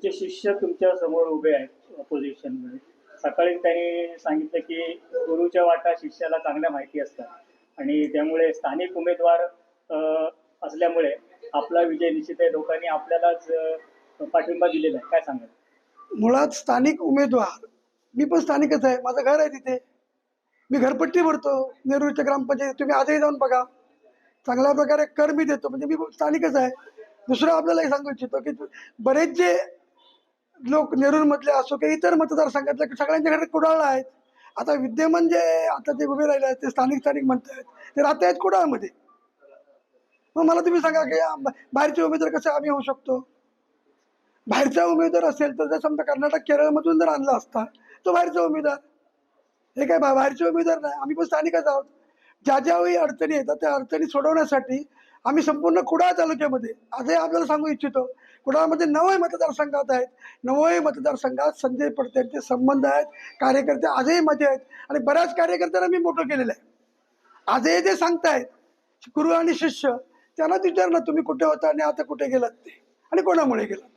तुमचे शिष्य तुमच्या समोर उभे आहेत अपोजिशन मध्ये. सकाळी त्यांनी सांगितलं की गुरुच्या वाटा शिष्याला चांगल्या माहिती असतात आणि त्यामुळे स्थानिक उमेदवार असल्यामुळे आपला विजय निश्चित आहे. लोकांनी आपल्यालाच पाठिंबा दिलेला आहे. काय सांगाल? मुळात स्थानिक उमेदवार, मी पण स्थानिकच आहे, माझं घर आहे तिथे, मी घरपट्टी भरतो नेरूरच्या ग्रामपंचायत. तुम्ही आजही जाऊन बघा, चांगल्या प्रकारे कर मी देतो, म्हणजे मी स्थानिकच आहे. दुसरं आपल्याला हे सांगू इच्छितो की बरेच जे लोक नेरूरमधले असो किंवा इतर मतदारसंघातले सगळ्यांच्या घरात कुडाळला आहेत. आता विद्यमान जे आता ते उभे राहिले आहेत ते स्थानिक म्हणतायत, ते राहत आहेत कुडाळमध्ये. मग मला तुम्ही सांगा की बाहेरचे उमेदवार कसे आम्ही होऊ शकतो? बाहेरचा उमेदवार असेल तर जर समजा कर्नाटक केरळमधून जर आणला असता तो बाहेरचा उमेदवार, हे काय बाहेरचे उमेदवार नाही, आम्ही पण स्थानिकच आहोत. ज्या ज्यावेळी अडचणी येतात त्या अडचणी सोडवण्यासाठी आम्ही संपूर्ण कुडाळ तालुक्यामध्ये आजही आपल्याला सांगू इच्छितो, कुडाळमध्ये 9 मतदारसंघात आहेत. 9 मतदारसंघात संजय पडत्यांचे संबंध आहेत, कार्यकर्ते आजही मध्ये आहेत आणि बऱ्याच कार्यकर्त्यांना मी मोठं केलेलं आहे. आजही जे सांगतायत गुरु आणि शिष्य, त्यांना विचारलं तुम्ही कुठे होता आणि आता कुठे गेलात ते आणि कोणामुळे गेलात.